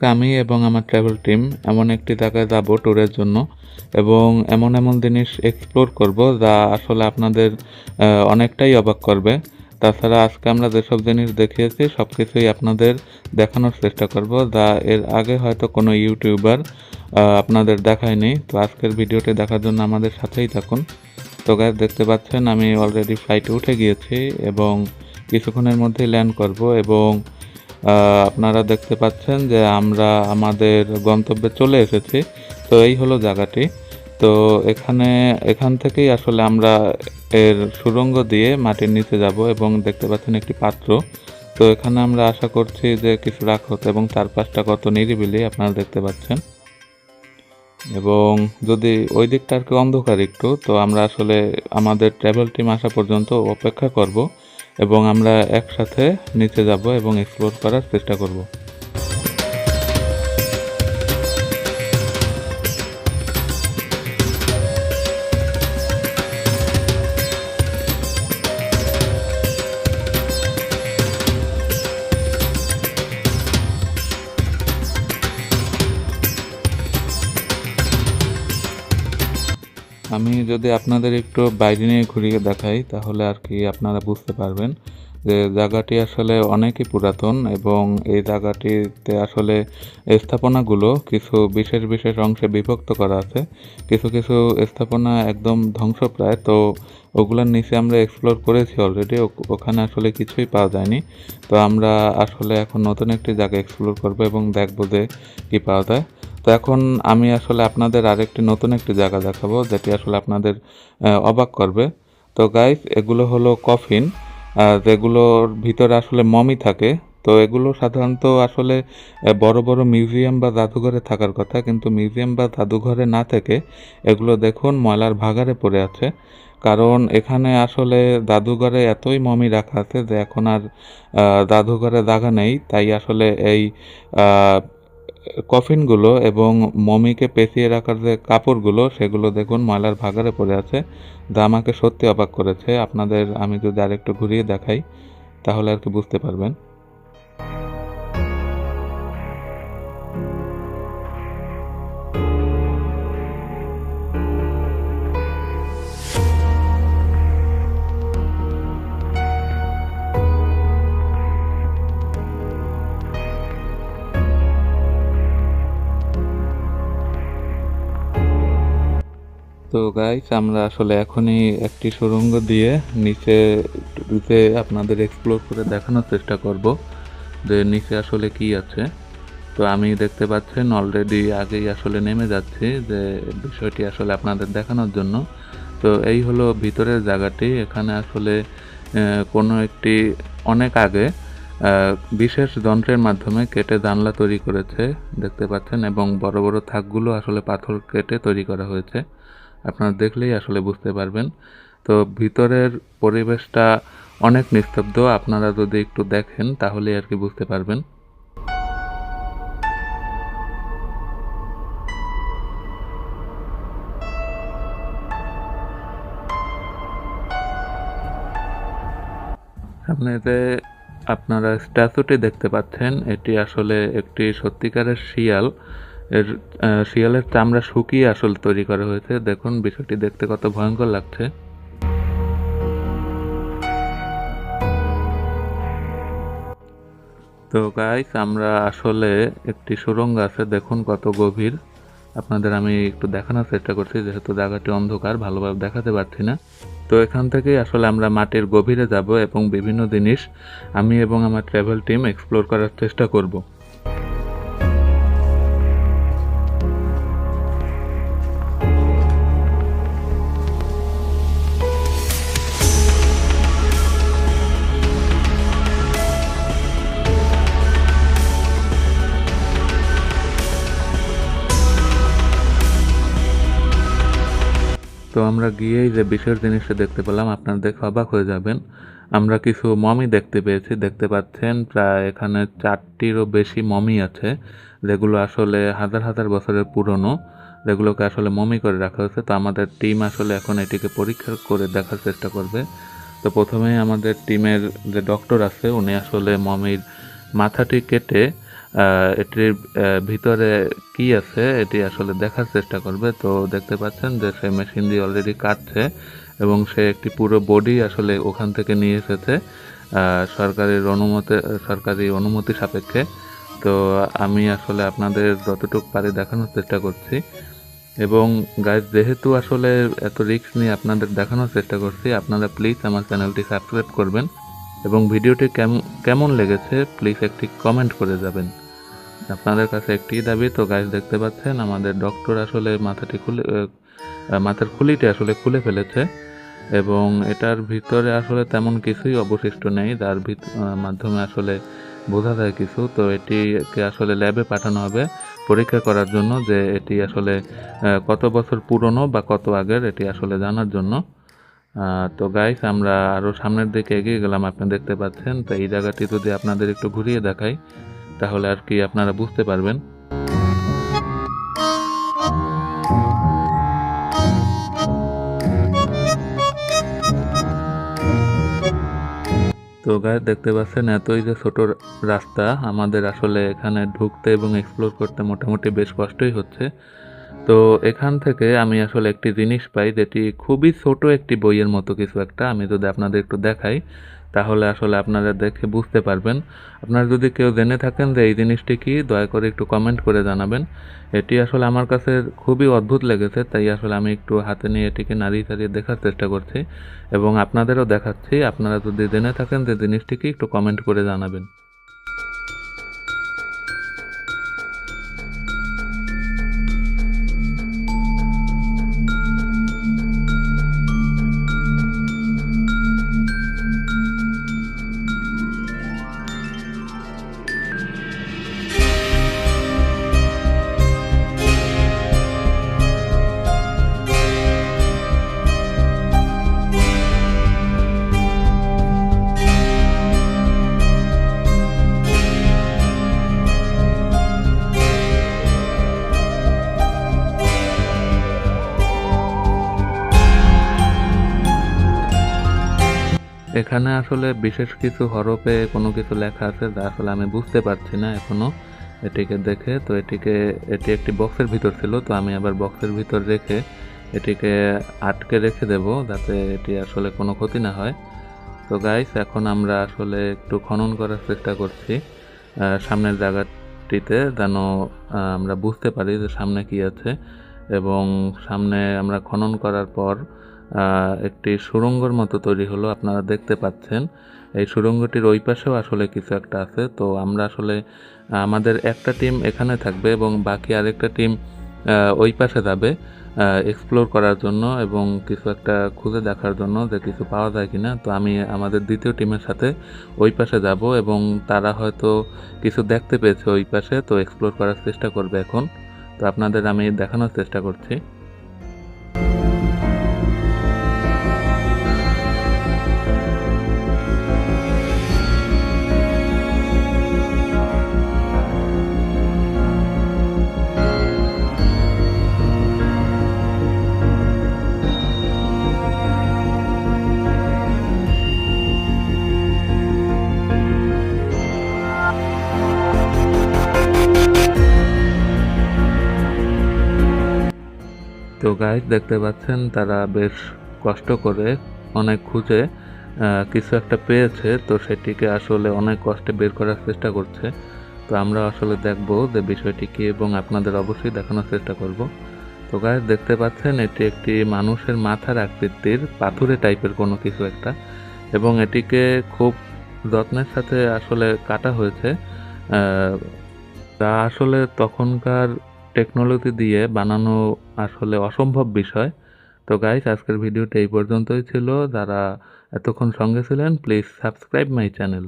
আজকে আমি এবং আমার ট্রাভেল টিম এমন একটি জায়গায় যাব ট্যুরের জন্য এবং এমন জিনিস এক্সপ্লোর করব যা আসলে আপনাদের অনেকটাই অবাক করবে। তাছাড়া আজকে আমরা যেসব জিনিস দেখিয়েছি সব কিছুই আপনাদের দেখানোর চেষ্টা করব যা এর আগে হয়তো কোনো ইউটিউবার আপনাদের দেখায়নি। তো আজকের ভিডিওটি দেখার জন্য আমাদের সাথেই থাকুন। তো গাইস, দেখতে পাচ্ছেন আমি অলরেডি ফ্লাইটে উঠে গিয়েছি এবং কিছুক্ষণের মধ্যেই ল্যান্ড করব এবং আপনারা দেখতে পাচ্ছেন যে আমরা আমাদের গন্তব্যে চলে এসেছি। তো এই হলো জায়গাটি। তো এখান থেকেই আসলে আমরা এর সুড়ঙ্গ দিয়ে মাটির নিচে যাব এবং দেখতে পাচ্ছেন একটি পাত্র। তো এখানে আমরা আশা করছি যে কিছু রাখা হতো এবং চারপাশটা কত নিরিবিলি আপনারা দেখতে পাচ্ছেন। এবং যদি ওই দিকটা আর কি অন্ধকার একটু, তো আমরা আসলে আমাদের ট্রাভেল টিম আসা পর্যন্ত অপেক্ষা করব এবং আমরা একসাথে নিচে যাব এবং এক্সপ্লোর করার চেষ্টা করব। আমি যদি আপনাদের একটু বাইরে নিয়ে ঘুরিয়ে দেখাই তাহলে আর কি আপনারা বুঝতে পারবেন যে জায়গাটি আসলে অনেকই পুরাতন এবং এই জায়গাটিতে আসলে স্থাপনাগুলো কিছু বিশেষ অংশে বিভক্ত করা আছে। কিছু স্থাপনা একদম ধ্বংসপ্রায়। তো ওগুলোর নিচে আমরা এক্সপ্লোর করেছি অলরেডি, ওখানে আসলে কিছুই পাওয়া যায়নি। তো আমরা আসলে এখন নতুন একটি জায়গা এক্সপ্লোর করবো এবং দেখবো যে কী পাওয়া যায়। তো এখন আমি আসলে আপনাদের আরেকটি নতুন একটি জায়গা দেখাবো যেটি আসলে আপনাদের অবাক করবে। তো গাইস, এগুলো হলো কফিন, যেগুলোর ভিতরে আসলে মমি থাকে। তো এগুলো সাধারণত আসলে বড় মিউজিয়াম বা জাদুঘরে থাকার কথা, কিন্তু মিউজিয়াম বা জাদুঘরে না থেকে এগুলো দেখুন ময়লার ভাগাড়ে পড়ে আছে। কারণ এখানে আসলে জাদুঘরে এতই মমি রাখা আছে যে এখন আর জাদুঘরে জায়গা নেই। তাই আসলে এই কফিনগুলো এবং মমিকে পেঁচিয়ে রাখার যে কাপড়গুলো সেগুলো দেখুন ময়লার ভাগাড়ে পড়ে আছে, যা আমাকে সত্যি অবাক করেছে। আপনাদের আমি যদি আরেকটু ঘুরিয়ে দেখাই তাহলে আর কি বুঝতে পারবেন। তো গাইস, আমরা আসলে এখনই একটি সুড়ঙ্গ দিয়ে নিচে আপনাদের এক্সপ্লোর করে দেখানোর চেষ্টা করব যে নিচে আসলে কি আছে। তো আমি দেখতে পাচ্ছেন অলরেডি আগেই আসলে নেমে যাচ্ছি যে বিষয়টি আসলে আপনাদের দেখানোর জন্য। তো এই হলো ভিতরের জায়গাটি। এখানে আসলে কোনো একটি অনেক আগে বিশেষ যন্ত্রের মাধ্যমে কেটে জানলা তৈরি করেছে দেখতে পাচ্ছেন, এবং বড় থাকগুলো আসলে পাথর কেটে তৈরি করা হয়েছে। আপনারা দেখলেই আসলে বুঝতে পারবেন। তো ভিতরের পরিবেশটা অনেক নিস্তব্ধ, আপনারা যদি একটু দেখেন তাহলে আর কি বুঝতে পারবেন। আপনি যে আপনারা স্ট্যাচুটি দেখতে পাচ্ছেন এটি আসলে একটি সত্যিকারের শিয়াল। এর শিয়ালের চামড়া শুকিয়ে আসলে তৈরি করা হয়েছে। দেখুন বিষয়টি দেখতে কত ভয়ঙ্কর লাগছে। তো গাইস, আমরা আসলে একটি সুড়ঙ্গ আছে, দেখুন কত গভীর। আপনাদের আমি একটু দেখানোর চেষ্টা করছি যেহেতু জায়গাটি অন্ধকার, ভালোভাবে দেখাতে পারছি না। তো এখান থেকেই আসলে আমরা মাটির গভীরে যাব এবং বিভিন্ন জিনিস আমি এবং আমার ট্রাভেল টিম এক্সপ্লোর করার চেষ্টা করব। তো আমরা গিয়েই যে বিশেষ জিনিসটা দেখতে পেলাম আপনারা দেখে অবাক হয়ে যাবেন। আমরা কিছু মমি দেখতে পেয়েছি, দেখতে পাচ্ছেন প্রায় এখানে 4টিরও বেশি মমি আছে, যেগুলো আসলে হাজার বছরের পুরনো, যেগুলোকে আসলে মমি করে রাখা হয়েছে। তো আমাদের টিম আসলে এখন এটিকে পরীক্ষা করে দেখার চেষ্টা করবে। তো প্রথমেই আমাদের টিমের যে ডক্টর আছে উনি আসলে মমির মাথাটি কেটে এটির ভিতরে কি আছে এটি আসলে দেখার চেষ্টা করবে। তো দেখতে পাচ্ছেন যে সে মেশিন দিয়ে অলরেডি কাটছে এবং সে একটি পুরো বডি আসলে ওখান থেকে নিয়ে এসেছে সরকারি অনুমতি সাপেক্ষে। তো আমি আসলে আপনাদের যতটুকু পারি দেখানোর চেষ্টা করছি এবং গাইজ যেহেতু আসলে এত রিস্ক নিয়ে আপনাদের দেখানোর চেষ্টা করছি, আপনারা প্লিজ আমার চ্যানেলটি সাবস্ক্রাইব করবেন এবং ভিডিওটি কেমন লেগেছে প্লিজ একটি কমেন্ট করে যাবেন। আপনাদের কাছে একটি দাবি। তো গাইজ দেখতে পাচ্ছেন আমাদের ডক্টর আসলে মাথার খুলিটি আসলে খুলে ফেলেছে এবং এটার ভিতরে আসলে তেমন কিছুই অবশিষ্ট নেই যার মাধ্যমে আসলে বোঝা যায় কিছু। তো এটিকে আসলে ল্যাবে পাঠানো হবে পরীক্ষা করার জন্য যে এটি আসলে কত বছর পুরনো বা কত আগের এটি আসলে জানার জন্য। তো গাইস আমরা আরও সামনের দিকে এগিয়ে গেলাম, আপনি দেখতে পাচ্ছেন। তো এই জায়গাটি যদি আপনাদের একটু ঘুরিয়ে দেখাই তাহলে আর কি আপনারা বুঝতে পারবেন। তো গাইস দেখতে পাচ্ছেন এতই যে ছোট রাস্তা, আমাদের আসলে এখানে ঢুকতে এবং এক্সপ্লোর করতে মোটামুটি বেশ কষ্টই হচ্ছে। তো এখান থেকে আমি আসলে একটি জিনিস পাই যেটি খুবই ছোট একটি বইয়ের মতো কিছু একটা। আমি যদি আপনাদের একটু দেখাই তাহলে আসলে আপনারা দেখে বুঝতে পারবেন। আপনারা যদি কেউ জেনে থাকেন যে এই জিনিসটি কি, দয়া করে একটু কমেন্ট করে জানাবেন। এটি আসলে আমার কাছে খুবই অদ্ভুত লেগেছে, তাই আসলে আমি একটু হাতে নিয়ে এটিকে নাড়িয়ে চাড়িয়ে দেখার চেষ্টা করছি এবং আপনাদেরও দেখাচ্ছি। আপনারা যদি জেনে থাকেন যে জিনিসটি কি একটু কমেন্ট করে জানাবেন। এখানে আসলে বিশেষ কিছু হরফে কোনো কিছু লেখা আছে যা আসলে আমি বুঝতে পারছি না এখনো এটিকে দেখে। তো এটি একটি বক্সের ভিতর ছিল, তো আমি আবার বক্সের ভিতর রেখে এটিকে আটকে রেখে দেব যাতে এটি আসলে কোনো ক্ষতি না হয়। তো গাইস এখন আমরা আসলে একটু খনন করার চেষ্টা করছি সামনের জায়গাটিতে, যেন আমরা বুঝতে পারি যে সামনে কি আছে। এবং সামনে আমরা খনন করার পর একটি সুড়ঙ্গর মতো তৈরি হলো, আপনারা দেখতে পাচ্ছেন। এই সুড়ঙ্গটির ওই পাশেও আসলে কিছু একটা আছে। তো আমরা আসলে আমাদের একটা টিম এখানে থাকবে এবং বাকি আরেকটা টিম ওই পাশে যাবে এক্সপ্লোর করার জন্য এবং কিছু একটা খুঁজে দেখার জন্য যে কিছু পাওয়া যায় কিনা। তো আমি আমাদের দ্বিতীয় টিমের সাথে ওই পাশে যাব এবং তারা হয়তো কিছু দেখতে পেয়েছে ওই পাশে, তো এক্সপ্লোর করার চেষ্টা করবে এখন। তো আপনাদের আমি দেখানোর চেষ্টা করছি। তো গাইস দেখতে পাচ্ছেন তারা বেশ কষ্ট করে অনেক খুঁজে কিছু একটা পেয়েছে, তো সেটিকে আসলে অনেক কষ্টে বের করার চেষ্টা করছে। তো আমরা আসলে দেখব যে বিষয়টি কি এবং আপনাদের অবশ্যই দেখানোর চেষ্টা করব। তো গাইস দেখতে পাচ্ছেন এটি একটি মানুষের মাথার আকৃতির পাথুরে টাইপের কোনো কিছু একটা এবং এটিকে খুব যত্নের সাথে আসলে কাটা হয়েছে। তা আসলে তখনকার টেকনোলজি দিয়ে বানানো আসলে অসম্ভব বিষয়। তো গাইস আজকের ভিডিওটা এই পর্যন্তই ছিল। যারা এতক্ষণ সঙ্গে ছিলেন প্লিজ সাবস্ক্রাইব মাই চ্যানেল।